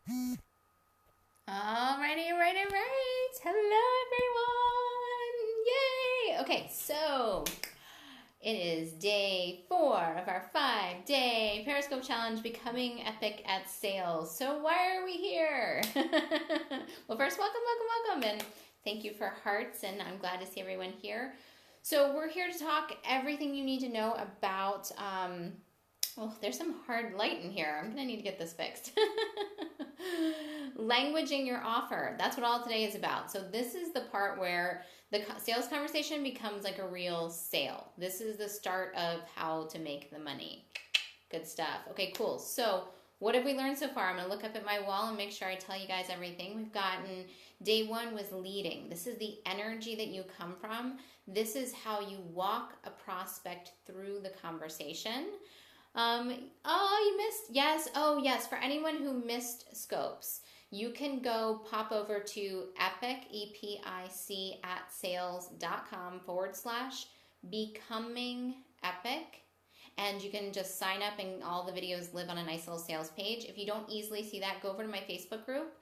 Alrighty, right. Hello, everyone. Yay. Okay, so it is day 4 of our 5-day Periscope Challenge, Becoming Epic at Sales. So why are we here? Well, first, welcome, and thank you for hearts, and I'm glad to see everyone here. So we're here to talk everything you need to know about, there's some hard light in here. I'm going to need to get this fixed. Languaging your offer. That's what all today is about. So this is the part where the sales conversation becomes like a real sale. This is the start of how to make the money. Good stuff. Okay, cool. So what have we learned so far? I'm going to look up at my wall and make sure I tell you guys everything. We've gotten day 1 was leading. This is the energy that you come from. This is how you walk a prospect through the conversation. You missed, yes. Oh, yes. For anyone who missed scopes, you can go pop over to EPIC, EPIC at sales.com/becoming-epic. And you can just sign up and all the videos live on a nice little sales page. If you don't easily see that, go over to my Facebook group.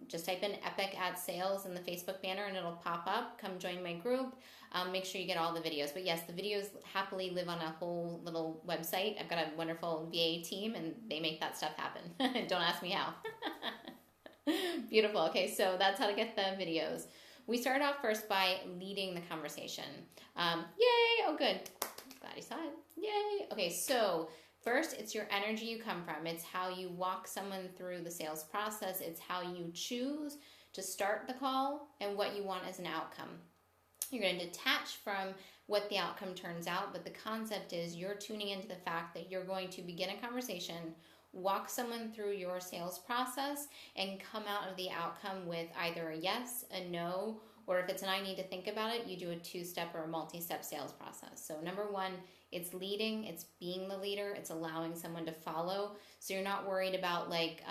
Just type in Epic at Sales in the Facebook banner and it'll pop up. Come join my group. Make sure you get all the videos. But yes, the videos happily live on a whole little website. I've got a wonderful VA team and they make that stuff happen. Don't ask me how. Beautiful. Okay, so that's how to get the videos. We start off first by leading the conversation. Yay! Oh, good. Glad you saw it. Yay! Okay, so first, it's your energy you come from. It's how you walk someone through the sales process. It's how you choose to start the call and what you want as an outcome. You're going to detach from what the outcome turns out, but the concept is you're tuning into the fact that you're going to begin a conversation, walk someone through your sales process, and come out of the outcome with either a yes, a no, or if it's an I need to think about it, you do a 2-step or a multi-step sales process. So number 1, it's leading, it's being the leader, it's allowing someone to follow. So you're not worried about like,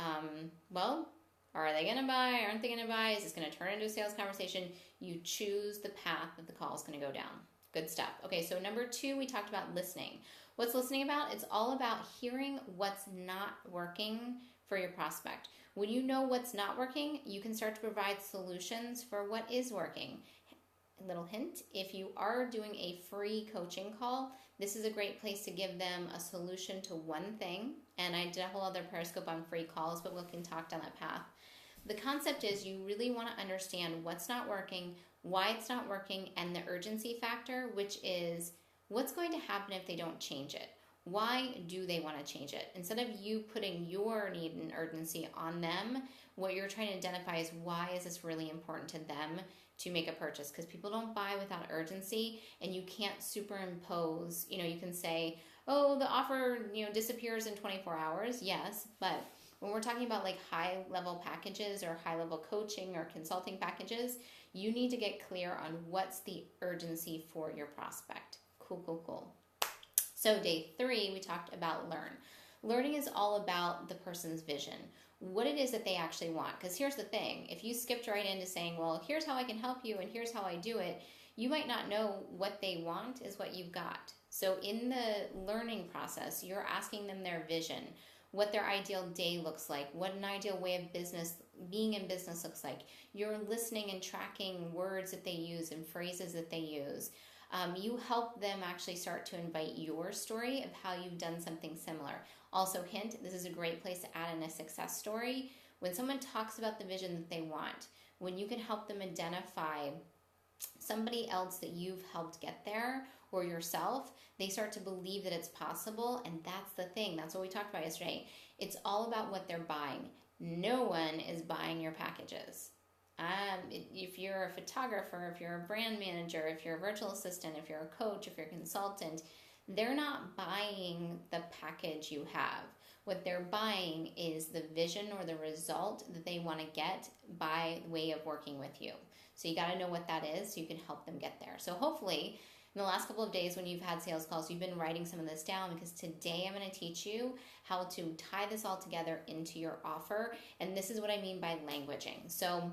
are they going to buy? Aren't they going to buy? Is this going to turn into a sales conversation? You choose the path that the call is going to go down. Good stuff. Okay, so number 2, we talked about listening. What's listening about? It's all about hearing what's not working for your prospect. When you know what's not working, you can start to provide solutions for what is working. A little hint, if you are doing a free coaching call, this is a great place to give them a solution to one thing. And I did a whole other Periscope on free calls, but we can talk down that path. The concept is you really want to understand what's not working, why it's not working, and the urgency factor, which is what's going to happen if they don't change it. Why do they want to change it? Instead of you putting your need and urgency on them, what you're trying to identify is why is this really important to them to make a purchase? Because people don't buy without urgency, and you can't superimpose. You can say, oh, the offer disappears in 24 hours. Yes, but when we're talking about like high-level packages or high-level coaching or consulting packages, you need to get clear on what's the urgency for your prospect. Cool. So day 3, we talked about learn. Learning is all about the person's vision, what it is that they actually want. Because here's the thing, if you skipped right into saying, well, here's how I can help you and here's how I do it, you might not know what they want is what you've got. So in the learning process, you're asking them their vision, what their ideal day looks like, what an ideal way of being in business looks like. You're listening and tracking words that they use and phrases that they use. You help them actually start to invite your story of how you've done something similar. Also, hint, this is a great place to add in a success story. When someone talks about the vision that they want, when you can help them identify somebody else that you've helped get there or yourself, they start to believe that it's possible. And that's the thing. That's what we talked about yesterday. It's all about what they're buying. No one is buying your packages. If you're a photographer, if you're a brand manager, if you're a virtual assistant, if you're a coach, if you're a consultant, they're not buying the package you have. What they're buying is the vision or the result that they want to get by way of working with you. So you got to know what that is so you can help them get there. So hopefully in the last couple of days when you've had sales calls, you've been writing some of this down, because today I'm going to teach you how to tie this all together into your offer. And this is what I mean by languaging. So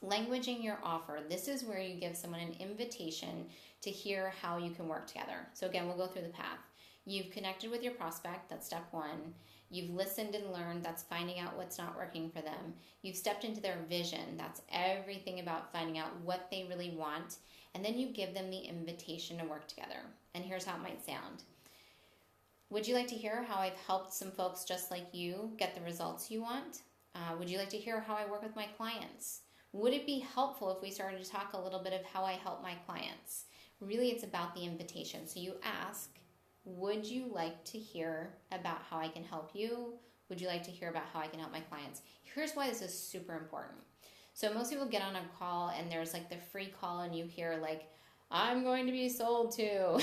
languaging your offer, this is where you give someone an invitation to hear how you can work together. So again, we'll go through the path. You've connected with your prospect, that's step 1. You've listened and learned. That's finding out what's not working for them. You've stepped into their vision. That's everything about finding out what they really want. And then you give them the invitation to work together. And here's how it might sound. Would you like to hear how I've helped some folks just like you get the results you want? Would you like to hear how I work with my clients? Would it be helpful if we started to talk a little bit of how I help my clients? Really, it's about the invitation. So you ask, would you like to hear about how I can help you? Would you like to hear about how I can help my clients? Here's why this is super important. So most people get on a call and there's like the free call and you hear like, I'm going to be sold to.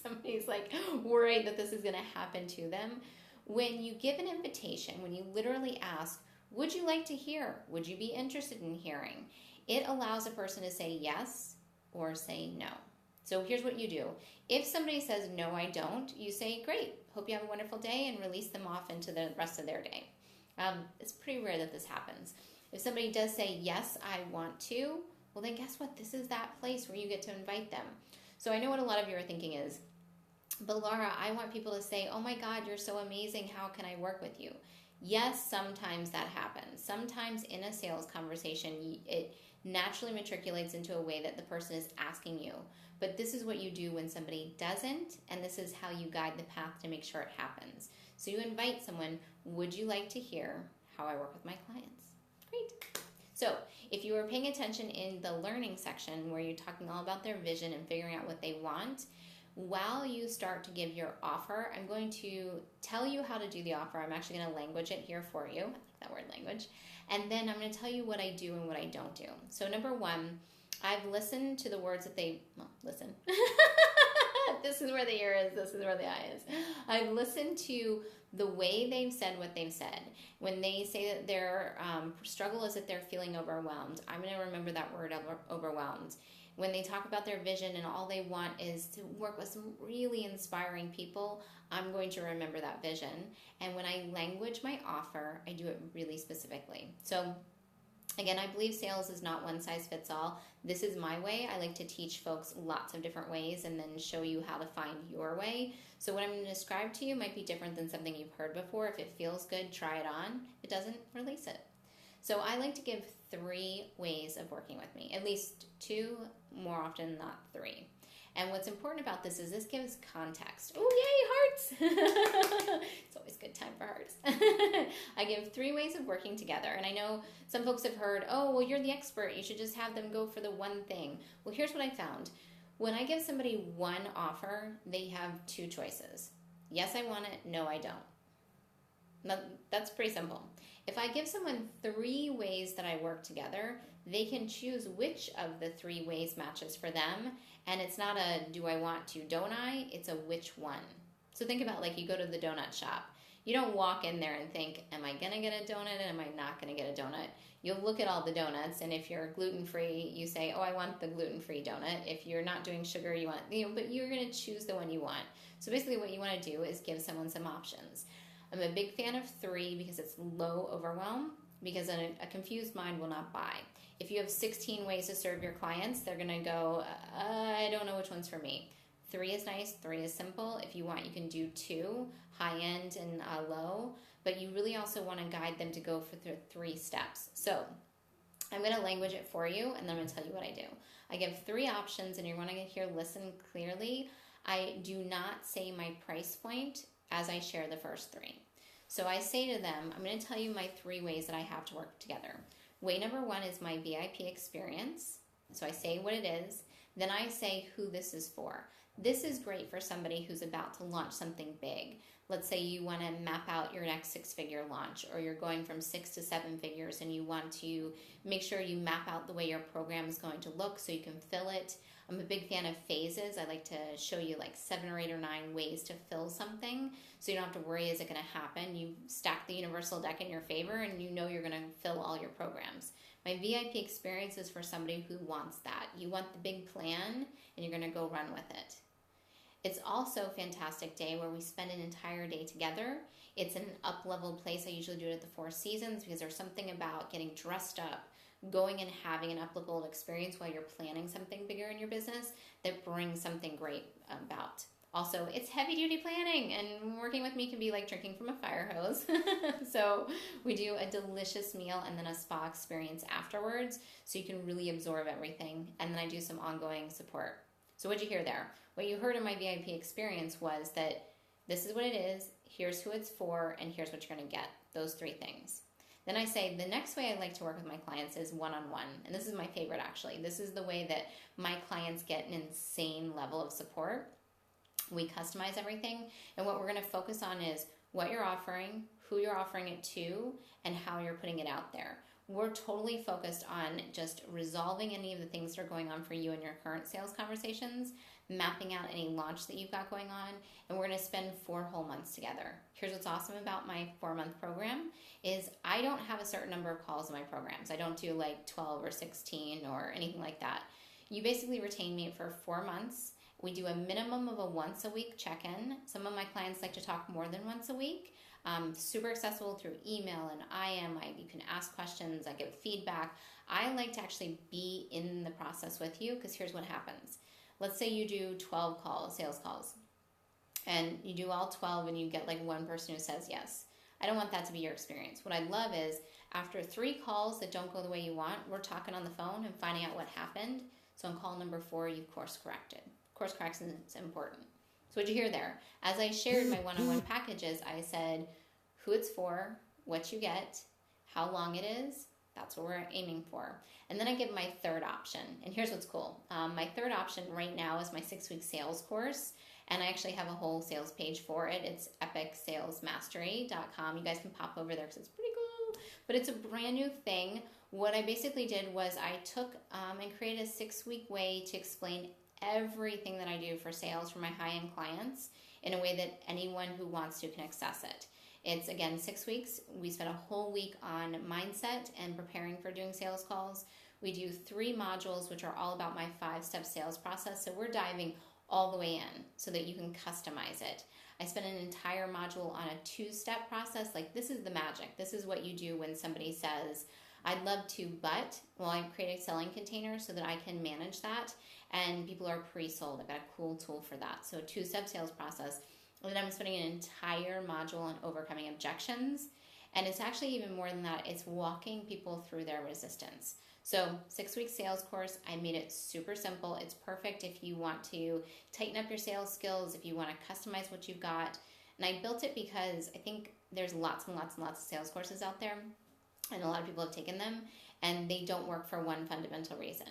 Somebody's like worried that this is going to happen to them. When you give an invitation, when you literally ask, would you like to hear? Would you be interested in hearing? It allows a person to say yes or say no. So here's what you do. If somebody says, no, I don't, you say, great, hope you have a wonderful day, and release them off into the rest of their day. It's pretty rare that this happens. If somebody does say, yes, I want to, well, then guess what? This is that place where you get to invite them. So I know what a lot of you are thinking is, but Laura, I want people to say, oh my God, you're so amazing. How can I work with you? Yes, sometimes that happens. Sometimes in a sales conversation, it naturally matriculates into a way that the person is asking you. But this is what you do when somebody doesn't, and this is how you guide the path to make sure it happens. So you invite someone, would you like to hear how I work with my clients? Great. So if you were paying attention in the learning section where you're talking all about their vision and figuring out what they want, while you start to give your offer, I'm going to tell you how to do the offer. I'm actually going to language it here for you. I like that word, language. And then I'm going to tell you what I do and what I don't do. So number one, I've listened to the words that listen. This is where the ear is. This is where the eye is. I've listened to the way they've said what they've said. When they say that their struggle is that they're feeling overwhelmed, I'm going to remember that word, overwhelmed. When they talk about their vision and all they want is to work with some really inspiring people, I'm going to remember that vision. And when I language my offer, I do it really specifically. So again, I believe sales is not one size fits all. This is my way. I like to teach folks lots of different ways and then show you how to find your way. So what I'm going to describe to you might be different than something you've heard before. If it feels good, try it on. If it doesn't, release it. So I like to give 3 ways of working with me, at least 2, more often not 3. And what's important about this is this gives context. Oh, yay, hearts! It's always a good time for hearts. I give 3 ways of working together. And I know some folks have heard, oh, well, you're the expert. You should just have them go for the one thing. Well, here's what I found. When I give somebody one offer, they have 2 choices. Yes, I want it. No, I don't. That's pretty simple. If I give someone 3 ways that I work together, they can choose which of the 3 ways matches for them. And it's not a do I want to, don't I? It's a which one. So think about like you go to the donut shop. You don't walk in there and think, am I going to get a donut and am I not going to get a donut? You'll look at all the donuts, and if you're gluten-free, you say, oh, I want the gluten-free donut. If you're not doing sugar, you want, but you're going to choose the one you want. So basically what you want to do is give someone some options. I'm a big fan of 3 because it's low overwhelm, because a confused mind will not buy. If you have 16 ways to serve your clients, they're going to go, I don't know which one's for me. 3 is nice, 3 is simple. If you want, you can do 2, high end and low, but you really also want to guide them to go for the 3 steps. So I'm going to language it for you, and then I'm going to tell you what I do. I give 3 options, and you're going to hear listen clearly. I do not say my price point as I share the first 3. So I say to them, I'm going to tell you my 3 ways that I have to work together. Way number 1 is my VIP experience. So I say what it is. Then I say who this is for. This is great for somebody who's about to launch something big. Let's say you want to map out your next 6-figure launch, or you're going from 6 to 7 figures and you want to make sure you map out the way your program is going to look so you can fill it. I'm a big fan of phases. I like to show you like 7 or 8 or 9 ways to fill something so you don't have to worry, is it going to happen? You stack the universal deck in your favor and you know you're going to fill all your programs. My VIP experience is for somebody who wants that. You want the big plan and you're going to go run with it. It's also a fantastic day where we spend an entire day together. It's an up-leveled place. I usually do it at the 4 Seasons because there's something about getting dressed up, going and having an up-leveled experience while you're planning something bigger in your business that brings something great about. Also, it's heavy duty planning, and working with me can be like drinking from a fire hose. So we do a delicious meal and then a spa experience afterwards, so you can really absorb everything. And then I do some ongoing support. So what'd you hear there? What you heard in my VIP experience was that this is what it is, here's who it's for, and here's what you're going to get. Those three things. Then I say the next way I like to work with my clients is one-on-one. And this is my favorite, actually. This is the way that my clients get an insane level of support. We customize everything. And what we're going to focus on is what you're offering, who you're offering it to, and how you're putting it out there. We're totally focused on just resolving any of the things that are going on for you in your current sales conversations, mapping out any launch that you've got going on, and we're going to spend 4 whole months together. Here's what's awesome about my 4-month program is I don't have a certain number of calls in my programs. I don't do like 12 or 16 or anything like that. You basically retain me for 4 months. We do a minimum of a once a week check-in. Some of my clients like to talk more than once a week. Super accessible through email and IM. You can ask questions. I give feedback. I like to actually be in the process with you because here's what happens. Let's say you do 12 sales calls, and you do all 12 and you get like one person who says yes. I don't want that to be your experience. What I'd love is after 3 calls that don't go the way you want, we're talking on the phone and finding out what happened. So on call number 4, you've course corrected. Course correction is important. So what'd you hear there? As I shared my one-on-one packages, I said who it's for, what you get, how long it is. That's what we're aiming for. And then I give my third option. And here's what's cool. My third option right now is my 6-week sales course. And I actually have a whole sales page for it. It's epicsalesmastery.com. You guys can pop over there because it's pretty cool. But it's a brand new thing. What I basically did was I took and created a 6-week way to explain everything that I do for sales for my high-end clients in a way that anyone who wants to can access it. It's, again, 6 weeks. We spent a whole week on mindset and preparing for doing sales calls. We do 3 modules, which are all about my 5-step sales process. So we're diving all the way in so that you can customize it. I spent an entire module on a 2-step process. Like, this is the magic. This is what you do when somebody says, I'd love to, but, well, I create a selling container so that I can manage that. And people are pre-sold. I've got a cool tool for that. So 2-step sales process. And then I'm spending an entire module on overcoming objections. And it's actually even more than that. It's walking people through their resistance. So 6-week sales course, I made it super simple. It's perfect if you want to tighten up your sales skills, if you want to customize what you've got. And I built it because I think there's lots and lots and lots of sales courses out there. And a lot of people have taken them. And they don't work for one fundamental reason.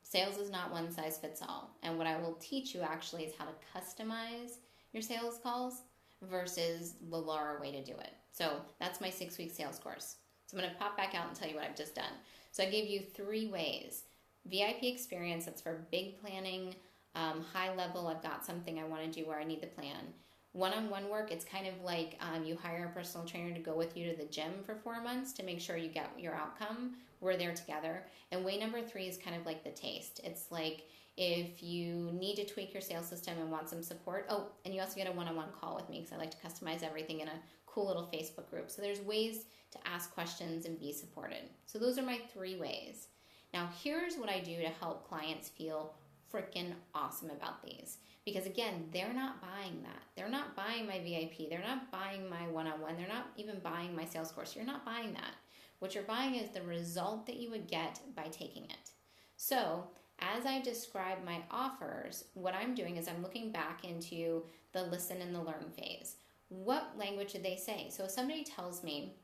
Sales is not one size fits all. And what I will teach you actually is how to customize your sales calls versus the Laura way to do it. So that's my 6-week sales course. So I'm going to pop back out and tell you what I've just done. So I gave you 3 ways. VIP experience, that's for big planning, high level, I've got something I want to do where I need the plan. One-on-one work, it's kind of like you hire a personal trainer to go with you to the gym for 4 months to make sure you get your outcome. We're there together. And way number 3 is kind of like the taste. It's like if you need to tweak your sales system and want some support. Oh, and you also get a one-on-one call with me because I like to customize everything in a cool little Facebook group. So there's ways to ask questions and be supported. So those are my 3 ways. Now here's what I do to help clients feel freaking awesome about these. Because again, they're not buying that. They're not buying my VIP. They're not buying my one-on-one. They're not even buying my sales course. You're not buying that. What you're buying is the result that you would get by taking it. So as I describe my offers, what I'm doing is I'm looking back into the listen and the learn phase. What language did they say? So if somebody tells me,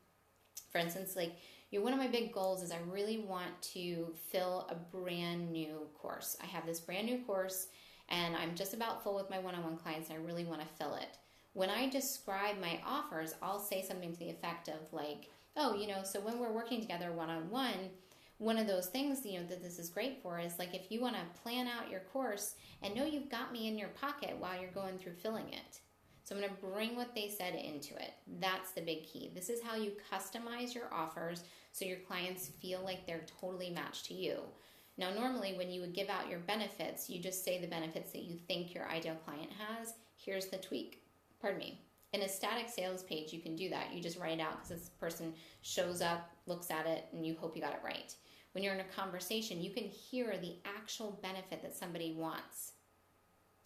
for instance, like, one of my big goals is I really want to fill a brand new course. I have this brand new course and I'm just about full with my one-on-one clients and I really want to fill it. When I describe my offers, I'll say something to the effect of like, oh, so when we're working together one-on-one, one of those things, that this is great for is like if you want to plan out your course and know you've got me in your pocket while you're going through filling it. So I'm going to bring what they said into it. That's the big key. This is how you customize your offers so your clients feel like they're totally matched to you. Now, normally when you would give out your benefits, you just say the benefits that you think your ideal client has. Here's the tweak. Pardon me. In a static sales page, you can do that. You just write it out because this person shows up, looks at it, and you hope you got it right. When you're in a conversation, you can hear the actual benefit that somebody wants.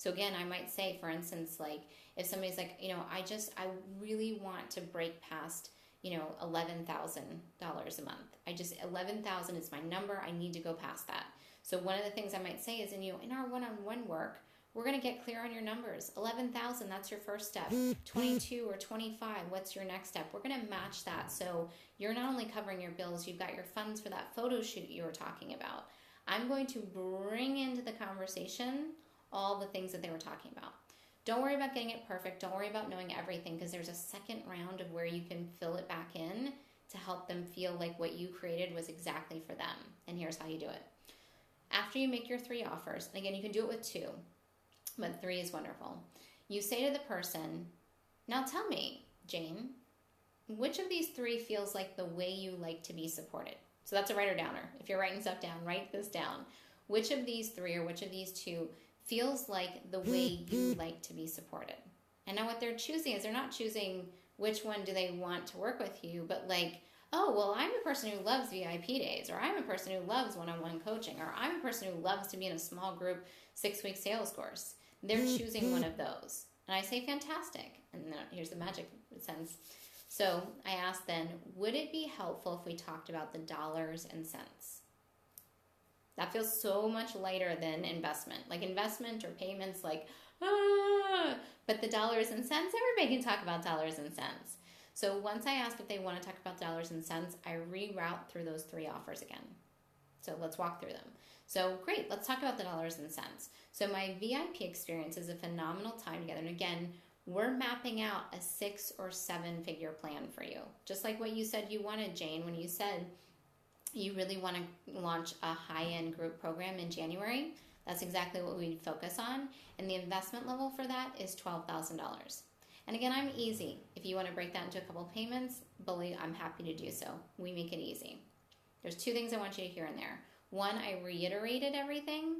So again, I might say, for instance, like if somebody's like, I really want to break past, $11,000 a month. 11,000 is my number. I need to go past that. So one of the things I might say is in our one-on-one work, we're going to get clear on your numbers. 11,000, that's your first step. 22 or 25, what's your next step? We're going to match that. So you're not only covering your bills, you've got your funds for that photo shoot you were talking about. I'm going to bring into the conversation all the things that they were talking about. Don't worry about getting it perfect. Don't worry about knowing everything, because there's a second round of where you can fill it back in to help them feel like what you created was exactly for them. And here's how you do it. After you make your 3 offers, and again, you can do it with 2, but 3 is wonderful. You say to the person, now tell me, Jane, which of these 3 feels like the way you like to be supported? So that's a writer downer. If you're writing stuff down, write this down. Which of these 3 or which of these 2 feels like the way you like to be supported? And now what they're choosing is they're not choosing which one do they want to work with you, but like, oh, well, I'm a person who loves VIP days, or I'm a person who loves one-on-one coaching, or I'm a person who loves to be in a small group 6-week sales course. They're choosing one of those. And I say, fantastic. And then here's the magic sense. So I asked then, would it be helpful if we talked about the dollars and cents? That feels so much lighter than investment. Like investment or payments, like, but the dollars and cents, everybody can talk about dollars and cents. So once I ask if they want to talk about dollars and cents, I reroute through those 3 offers again. So let's walk through them. So great, let's talk about the dollars and cents. So my VIP experience is a phenomenal time together. And again, we're mapping out a 6 or 7 figure plan for you. Just like what you said you wanted, Jane, when you said you really want to launch a high-end group program in January. That's exactly what we focus on. And the investment level for that is $12,000. And again, I'm easy. If you want to break that into a couple of payments, believe I'm happy to do so. We make it easy. There's 2 things I want you to hear in there. 1, I reiterated everything.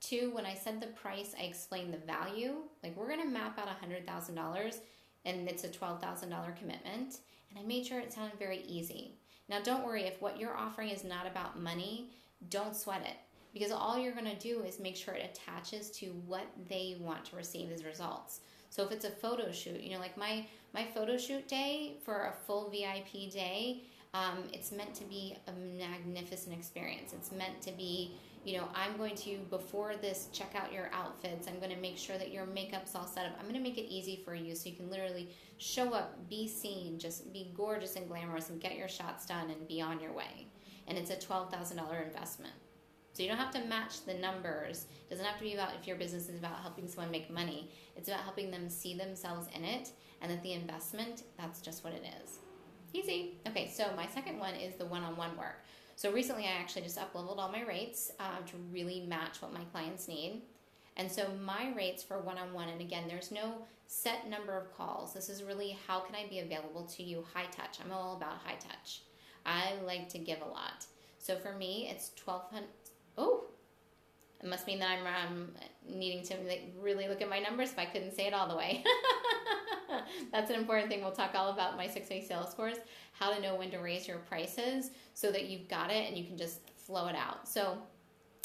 2, when I said the price, I explained the value. Like we're going to map out $100,000 and it's a $12,000 commitment. And I made sure it sounded very easy. Now don't worry, if what you're offering is not about money, don't sweat it. Because all you're going to do is make sure it attaches to what they want to receive as results. So if it's a photo shoot, like my photo shoot day for a full VIP day, it's meant to be a magnificent experience. It's meant to be, I'm going to, before this, check out your outfits. I'm going to make sure that your makeup's all set up. I'm going to make it easy for you so you can literally show up, be seen, just be gorgeous and glamorous and get your shots done and be on your way. And it's a $12,000 investment. So you don't have to match the numbers. It doesn't have to be about if your business is about helping someone make money. It's about helping them see themselves in it, and that the investment, that's just what it is. Easy. Okay, so my second one is the one-on-one work. So recently I actually just up-leveled all my rates to really match what my clients need. And so my rates for one-on-one, and again, there's no set number of calls. This is really how can I be available to you high touch. I'm all about high touch. I like to give a lot. So for me, it's $1,200. Oh, it must mean that I'm needing to really look at my numbers if I couldn't say it all the way. That's an important thing. We'll talk all about my 6-week sales course, how to know when to raise your prices so that you've got it and you can just flow it out. So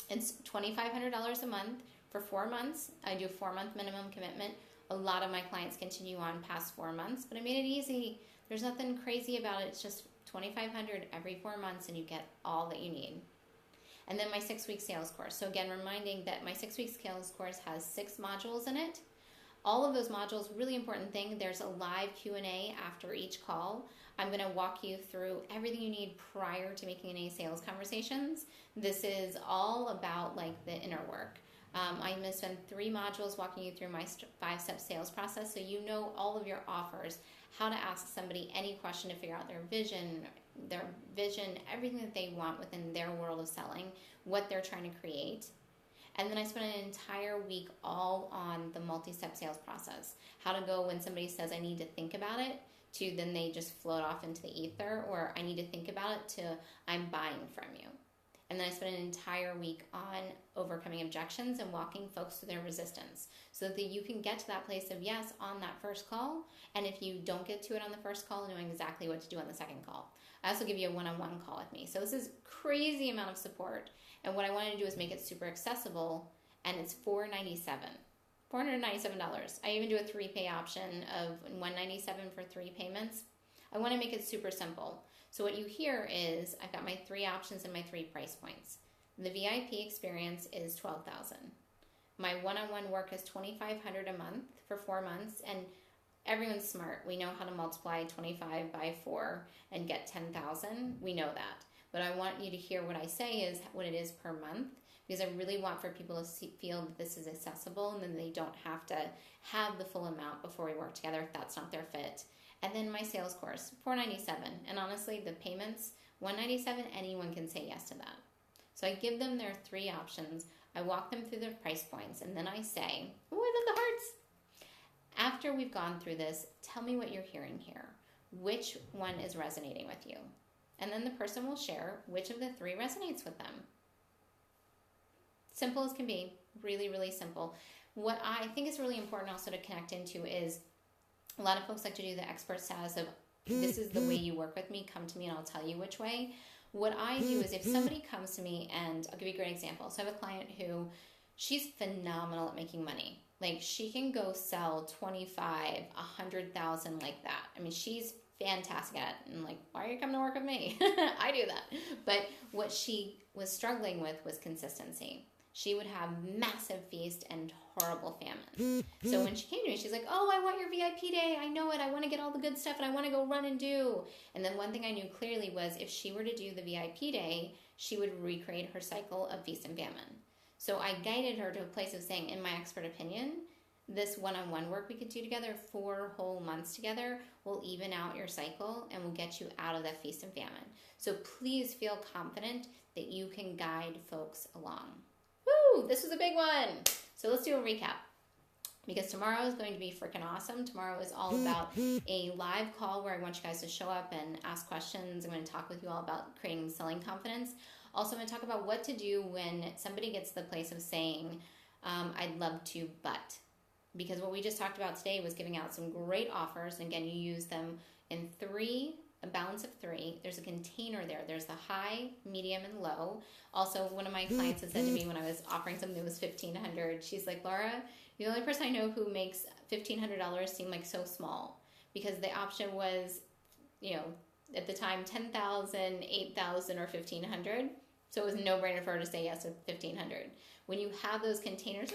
it's $2,500 a month for 4 months. I do a 4-month minimum commitment. A lot of my clients continue on past 4 months, but I made it easy. There's nothing crazy about it. It's just $2,500 every 4 months and you get all that you need. And then my 6-week sales course. So again, reminding that my 6-week sales course has 6 modules in it. All of those modules, really important thing, there's a live Q&A after each call. I'm going to walk you through everything you need prior to making any sales conversations. This is all about like the inner work. I'm going to spend 3 modules walking you through my 5-step sales process so you know all of your offers, how to ask somebody any question to figure out their vision, everything that they want within their world of selling, what they're trying to create. And then I spent an entire week all on the multi-step sales process, how to go when somebody says I need to think about it, to then they just float off into the ether, or I need to think about it, to I'm buying from you. And then I spent an entire week on overcoming objections and walking folks through their resistance so that you can get to that place of yes on that first call. And if you don't get to it on the first call, knowing exactly what to do on the second call. I also give you a one-on-one call with me. So this is crazy amount of support. And what I wanted to do is make it super accessible, and it's $497. $497. I even do a 3-pay option of $197 for 3 payments. I want to make it super simple. So what you hear is I've got my 3 options and my 3 price points. The VIP experience is $12,000. My one-on-one work is $2,500 a month for 4 months, and everyone's smart. We know how to multiply 25 by 4 and get 10,000. We know that. But I want you to hear what I say is what it is per month, because I really want for people to feel that this is accessible, and then they don't have to have the full amount before we work together if that's not their fit. And then my sales course, $497. And honestly, the payments, $197, anyone can say yes to that. So I give them their 3 options. I walk them through their price points, and then I say, oh, I love the hearts. After we've gone through this, tell me what you're hearing here. Which one is resonating with you? And then the person will share which of the 3 resonates with them. Simple as can be, really, really simple. What I think is really important also to connect into is a lot of folks like to do the expert status of, this is the way you work with me, come to me and I'll tell you which way. What I do is if somebody comes to me, and I'll give you a great example. So I have a client who, she's phenomenal at making money. Like, she can go sell 25, 100,000 like that. I mean, she's fantastic at it. And like, why are you coming to work with me? I do that. But what she was struggling with was consistency. She would have massive feast and horrible famine. So when she came to me, she's like, oh, I want your VIP day. I know it. I want to get all the good stuff and I want to go run and do. And then one thing I knew clearly was if she were to do the VIP day, she would recreate her cycle of feast and famine. So I guided her to a place of saying, in my expert opinion, this one-on-one work we could do together, 4 whole months together, will even out your cycle and will get you out of that feast and famine. So please feel confident that you can guide folks along. Woo! This was a big one. So let's do a recap, because tomorrow is going to be freaking awesome. Tomorrow is all about a live call where I want you guys to show up and ask questions. I'm going to talk with you all about creating selling confidence. Also, I'm going to talk about what to do when somebody gets to the place of saying, I'd love to, but. Because what we just talked about today was giving out some great offers. And again, you use them in 3, a balance of 3. There's a container there. There's the high, medium, and low. Also, one of my clients had said to me when I was offering something that was $1,500, she's like, Laura, the only person I know who makes $1,500 seem like so small. Because the option was, at the time, $10,000, $8,000, or $1,500. So it was a no-brainer for her to say yes to $1,500. When you have those containers,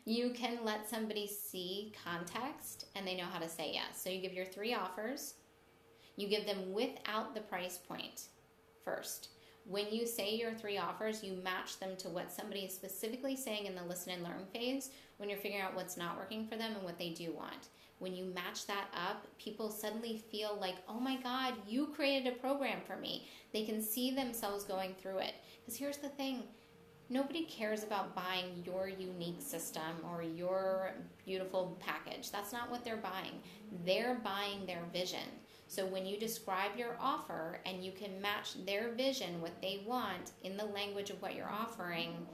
you can let somebody see context and they know how to say yes. So you give your 3 offers. You give them without the price point first. When you say your 3 offers, you match them to what somebody is specifically saying in the listen and learn phase when you're figuring out what's not working for them and what they do want. When you match that up, people suddenly feel like, oh my God, you created a program for me. They can see themselves going through it. Because here's the thing. Nobody cares about buying your unique system or your beautiful package. That's not what they're buying. They're buying their vision. So when you describe your offer and you can match their vision, what they want, in the language of what you're offering,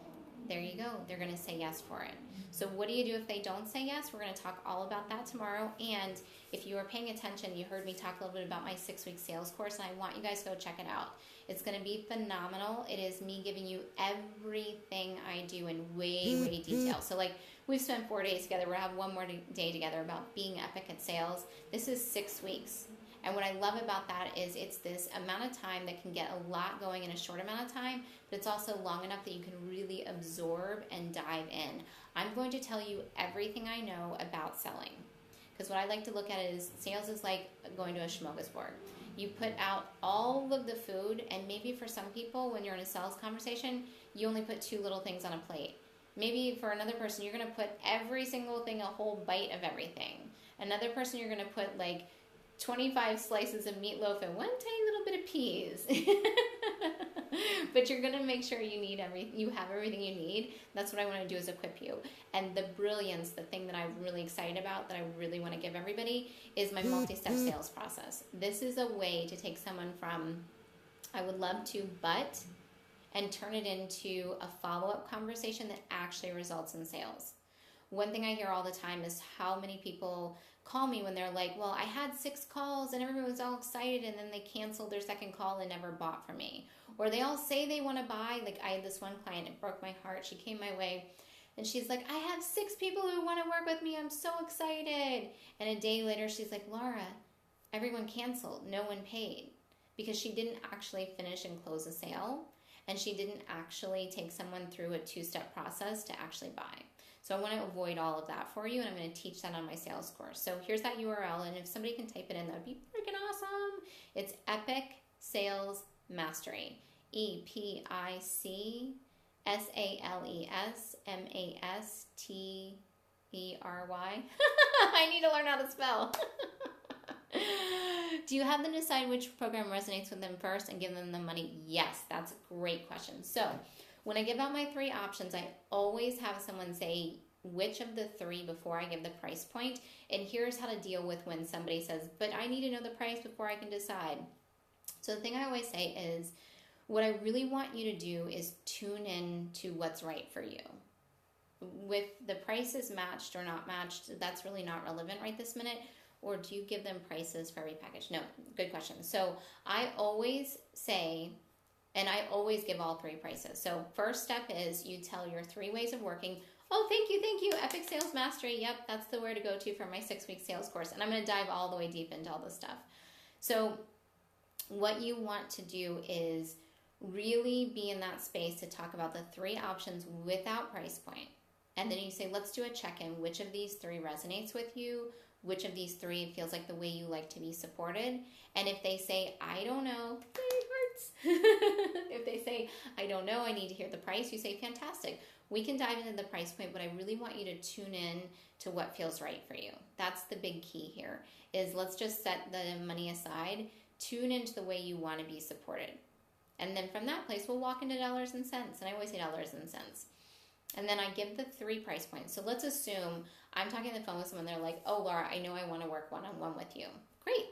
there you go. They're going to say yes for it. So what do you do if they don't say yes? We're going to talk all about that tomorrow. And if you are paying attention, you heard me talk a little bit about my 6-week sales course, and I want you guys to go check it out. It's going to be phenomenal. It is me giving you everything I do in way detail. So like we've spent 4 days together. We're going to have one more day together about being epic at sales. This is 6 weeks. And what I love about that is it's this amount of time that can get a lot going in a short amount of time, but it's also long enough that you can really absorb and dive in. I'm going to tell you everything I know about selling. Because what I like to look at is sales is like going to a smorgasbord. You put out all of the food, and maybe for some people, when you're in a sales conversation, you only put 2 little things on a plate. Maybe for another person, you're going to put every single thing, a whole bite of everything. Another person, you're going to put like 25 slices of meatloaf and 1 tiny little bit of peas. But you're going to make sure you have everything you need. That's what I want to do is equip you. And the brilliance, the thing that I'm really excited about, that I really want to give everybody, is my multi-step sales process. This is a way to take someone from, I would love to, but, and turn it into a follow-up conversation that actually results in sales. One thing I hear all the time is how many people call me when they're like, well, I had 6 calls and everyone was all excited, and then they canceled their second call and never bought from me. Or they all say they want to buy. Like I had this one client, it broke my heart. She came my way And she's like, I have 6 people who want to work with me. I'm so excited. And a day later, she's like, Laura, everyone canceled. No one paid. Because she didn't actually finish and close a sale. And she didn't actually take someone through a 2-step process to actually buy. So I want to avoid all of that for you, and I'm going to teach that on my sales course. So here's that URL, and if somebody can type it in, that would be freaking awesome. It's Epic Sales Mastery. EPIC SALESMASTERY. I need to learn how to spell. Do you have them decide which program resonates with them first and give them the money? Yes, that's a great question. So when I give out my 3 options, I always have someone say which of the 3 before I give the price point. And here's how to deal with when somebody says, but I need to know the price before I can decide. So the thing I always say is, what I really want you to do is tune in to what's right for you. With the prices matched or not matched, that's really not relevant right this minute. Or do you give them prices for every package? No, good question. So I always say, and I always give all 3 prices. So first step is you tell your 3 ways of working. Oh, thank you. Epic Sales Mastery. Yep, that's the where to go to for my 6-week sales course. And I'm going to dive all the way deep into all this stuff. So what you want to do is really be in that space to talk about the 3 options without price point. And then you say, let's do a check-in. Which of these 3 resonates with you? Which of these 3 feels like the way you like to be supported? And if they say, I don't know, it hurts. If they say, I don't know, I need to hear the price, you say, fantastic. We can dive into the price point, but I really want you to tune in to what feels right for you. That's the big key here, is let's just set the money aside, tune into the way you want to be supported. And then from that place, we'll walk into dollars and cents. And I always say dollars and cents. And then I give the 3 price points. So let's assume I'm talking on the phone with someone. They're like, oh, Laura, I know I want to work one-on-one with you. Great.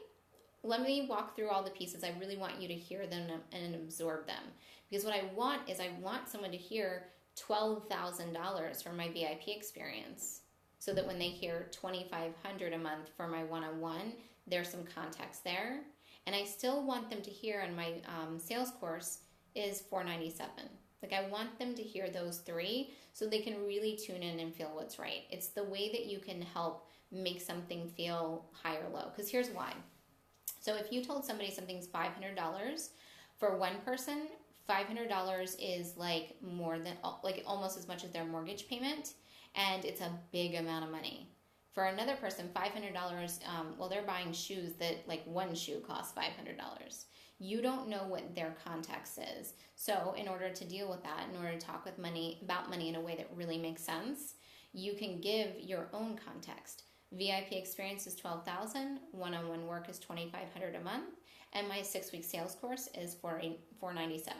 Let me walk through all the pieces. I really want you to hear them and absorb them. Because what I want is I want someone to hear $12,000 for my VIP experience. So that when they hear $2,500 a month for my one-on-one, there's some context there. And I still want them to hear in my sales course is $497. Like I want them to hear those 3 so they can really tune in and feel what's right. It's the way that you can help make something feel high or low. Because here's why. So if you told somebody something's $500, for one person, $500 is like more than, like almost as much as their mortgage payment. And it's a big amount of money. For another person, $500, well, they're buying shoes that like one shoe costs $500. You don't know what their context is. So in order to deal with that, in order to talk with about money in a way that really makes sense, you can give your own context. VIP experience is $12,000, one-on-one work is $2,500 a month, and my 6-week sales course is $497.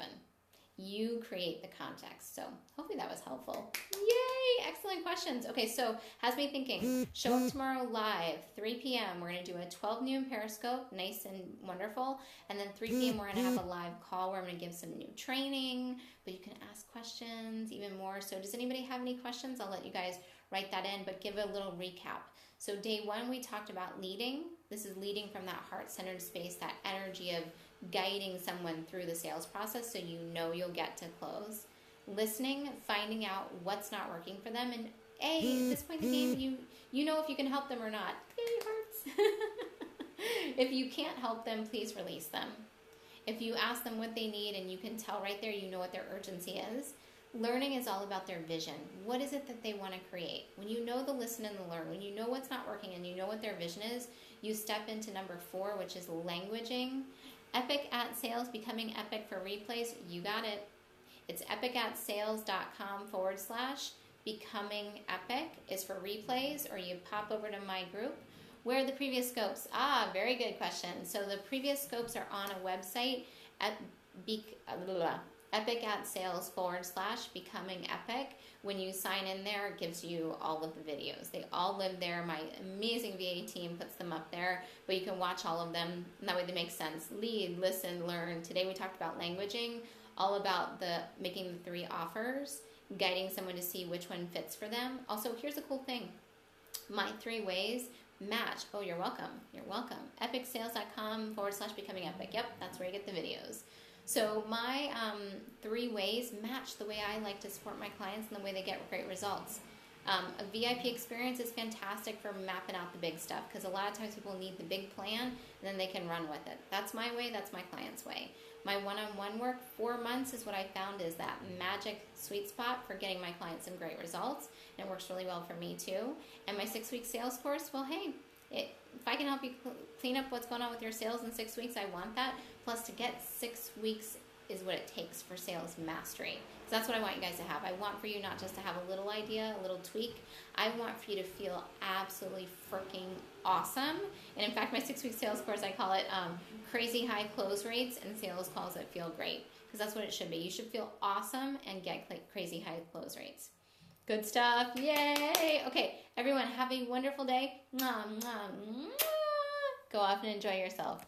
You create the context. So hopefully that was helpful. Yay! Excellent questions. Okay, so has me thinking. Show up tomorrow live, 3 p.m. We're going to do a 12 noon Periscope, nice and wonderful. And then 3 p.m. we're going to have a live call where I'm going to give some new training, but you can ask questions even more. So does anybody have any questions? I'll let you guys write that in, but give a little recap. So day 1, we talked about leading. This is leading from that heart-centered space, that energy of guiding someone through the sales process so you know you'll get to close. Listening, finding out what's not working for them, and at this point in the game, you know if you can help them or not. It hurts. If you can't help them, please release them. If you ask them what they need and you can tell right there, you know what their urgency is. Learning is all about their vision. What is it that they want to create? When you know the listen and the learn, when you know what's not working and you know what their vision is, you step into number 4, which is languaging. Epic at Sales, becoming epic for replays. You got it. It's epicatsales.com/becoming-epic is for replays, or you pop over to my group. Where are the previous scopes? Very good question. So the previous scopes are on a website at epicatsales.com/becoming-epic. When you sign in there, it gives you all of the videos. They all live there. My amazing VA team puts them up there, but you can watch all of them, and that way they make sense. Lead, listen, learn. Today we talked about languaging, all about making the 3 offers, guiding someone to see which one fits for them. Also, here's a cool thing. My 3 ways match. Oh, you're welcome. You're welcome. epicsales.com/becoming-epic. Yep, that's where you get the videos. So my 3 ways match the way I like to support my clients and the way they get great results. A VIP experience is fantastic for mapping out the big stuff because a lot of times people need the big plan and then they can run with it. That's my way, that's my client's way. My one-on-one work, 4 months is what I found is that magic sweet spot for getting my clients some great results, and it works really well for me too. And my 6-week sales course, well, hey, if I can help you clean up what's going on with your sales in 6 weeks, I want that. Plus, to get 6 weeks is what it takes for sales mastery. So that's what I want you guys to have. I want for you not just to have a little idea, a little tweak. I want for you to feel absolutely freaking awesome. And in fact, my 6-week sales course, I call it Crazy High Close Rates, and sales calls that feel great. Because that's what it should be. You should feel awesome and get crazy high close rates. Good stuff. Yay. Okay, everyone, have a wonderful day. Mwah, mwah, mwah. Go off and enjoy yourself.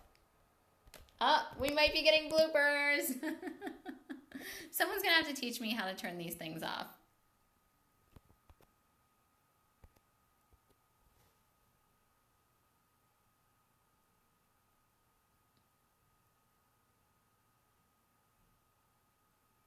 Oh, we might be getting bloopers. Someone's going to have to teach me how to turn these things off.